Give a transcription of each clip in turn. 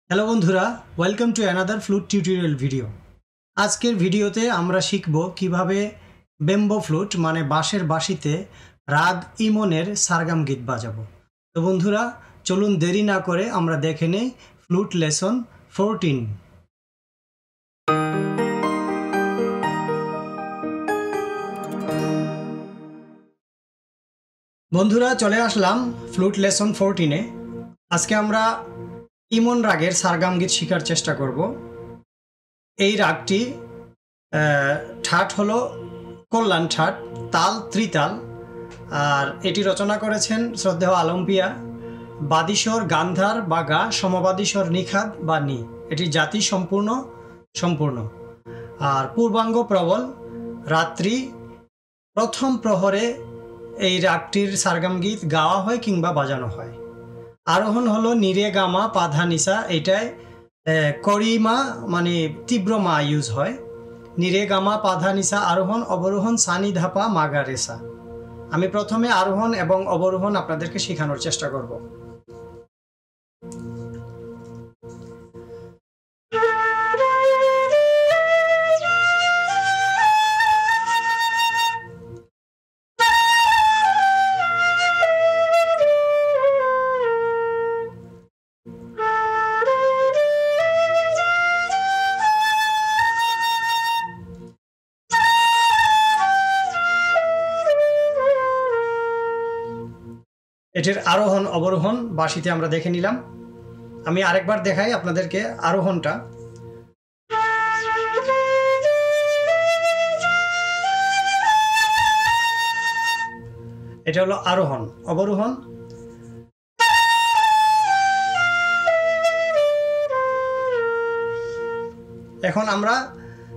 Hello বন্ধুরা, welcome to another flute tutorial video. আজকের ভিডিওতে আমরা শিখব কিভাবে বেম্বো ফ্লুট মানে বাঁশের বাঁশিতে রাগ ইমনের সারগাম গীত বাজাবো। তো বন্ধুরা চলুন দেরি না করে আমরা দেখে নেই ফ্লুট লেসন 14। বন্ধুরা চলে আসলাম ফ্লুট লেসন 14-এ। আজকে আমরা ইমন রাগের সারগাম গীত শেখার চেষ্টা করব। এই রাগটি ঠাট হলো কল্যাণ ঠাট, তাল ত্রিতাল, আর এটি রচনা করেছেন শ্রদ্ধেয় আলম্পিয়া। বাদিস্বর গান্ধার বা গা, সমবাদিস্বর নিখাদ বা নি। এটি জাতি সম্পূর্ণ আর পূর্বাঙ্গ প্রবল। রাত্রি প্রথম প্রহরে এই রাগটির সারগাম গীত গাওয়া হয় কিংবা বাজানো হয়। আরোহণ হলো নিরে গামা পাধা নিসা, এটায় করিমা মানে তীব্র মা ইউজ হয়। নিরে গামা পাধা নিসা আরোহণ, অবরোহণ সানি ধাপা মাগা রেসা। আমি প্রথমে আরোহণ এবং অবরোহণ আপনাদেরকে শেখানোর চেষ্টা করব। এটির আরোহণ অবরোহণ বাঁশিতে আমরা দেখে নিলাম। আমি আরেকবার দেখাই আপনাদেরকে আরোহণটা। এটা হলো আরোহণ। অবরোহণ এখন আমরা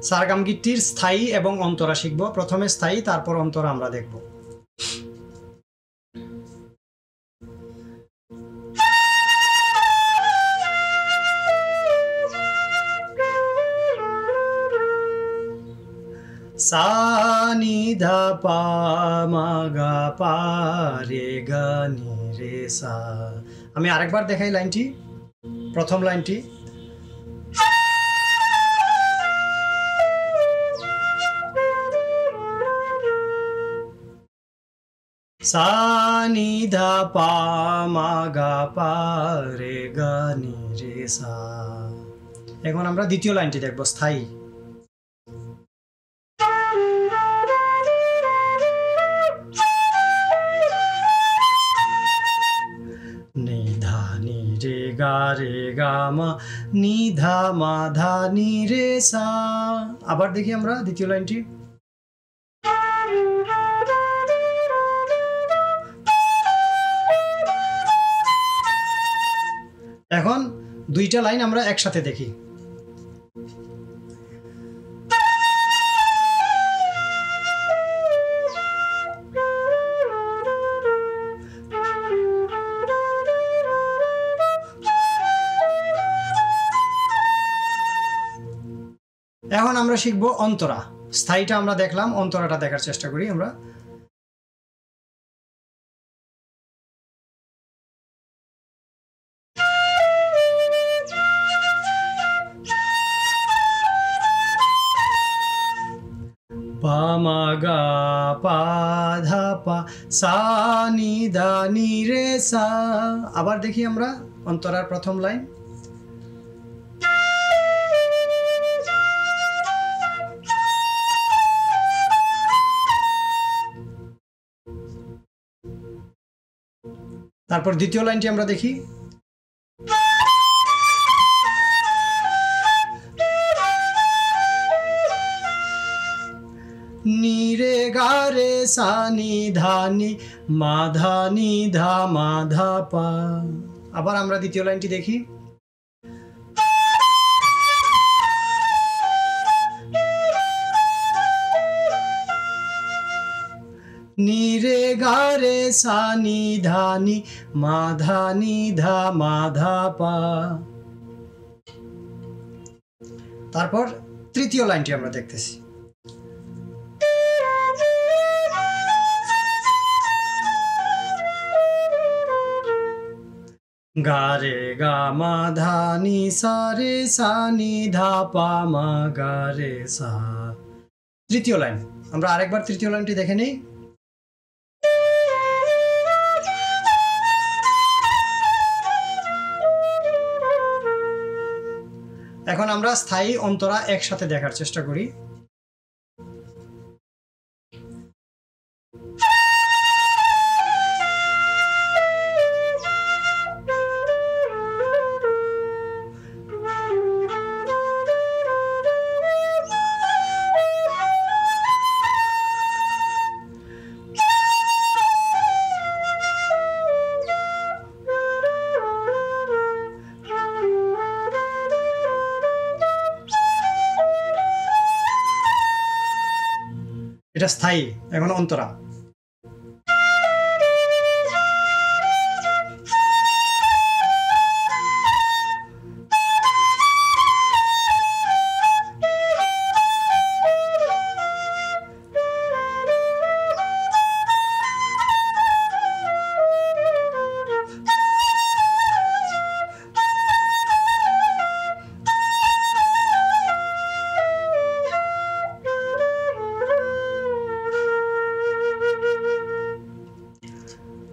সারগাম গীতটির স্থায়ী এবং অন্তরা শিখব। প্রথমে স্থায়ী, তারপর অন্তরা আমরা দেখব। সা নি ধা পা মা গা পা রে গা নি রে সা। আমি আরেকবার দেখাই লাইনটি, প্রথম লাইনটি। সা নি ধা পা মা গা পা রে গা নি রে সা। এখন আমরা দ্বিতীয় লাইনটি দেখব, স্থায়ী। নি ধা নি রে গা মা নি ধা মা ধা নি রে সা। আবার দেখি আমরা দ্বিতীয় লাইনটি। এখন দুইটা লাইন আমরা একসাথে দেখি। এখন আমরা শিখব অন্তরা। স্থায়ীটা আমরা দেখলাম, অন্তরাটা দেখার চেষ্টা করি আমরা। পা মা গা পা ধা পা সা নি ধা নি রে সা। আবার দেখি আমরা অন্তরার প্রথম লাইন। তারপর দ্বিতীয় লাইনটি আমরা দেখি। নি রে গা রে সা নি ধা নি মা ধা নি ধা মা ধা পা। আবার আমরা দ্বিতীয় লাইনটি দেখি। নি রে গা রে সা নি ধা নি মা ধা নি ধা মা ধা পা। তারপর তৃতীয় লাইনটি আমরা দেখতেছি। গা রে গা মা ধা নি সা রে সা নি ধা পা মা গা রে সা। তৃতীয় লাইন, আমরা আরেকবার তৃতীয় লাইনটি দেখে নিই। এখন আমরা স্থায়ী অন্তরা একসাথে দেখার চেষ্টা করি। এটা স্থায়ী। এখন অন্তরা।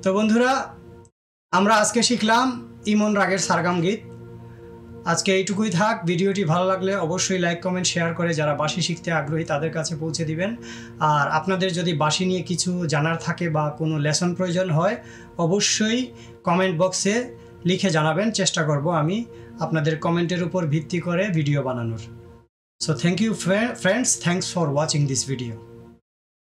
তো বন্ধুরা, আমরা আজকে শিখলাম ইমন রাগের সারগাম গীত। আজকে এইটুকুই থাক। ভিডিওটি ভালো লাগলে অবশ্যই লাইক কমেন্ট শেয়ার করে যারা বাঁশি শিখতে আগ্রহী তাদের কাছে পৌঁছে দিবেন। আর আপনাদের যদি বাঁশি নিয়ে কিছু জানার থাকে বা কোনো লেসন প্রয়োজন হয় অবশ্যই কমেন্ট বক্সে লিখে জানাবেন। চেষ্টা করব আমি আপনাদের কমেন্টের উপর ভিত্তি করে ভিডিও বানানোর। So thank you friends, thanks for watching this video.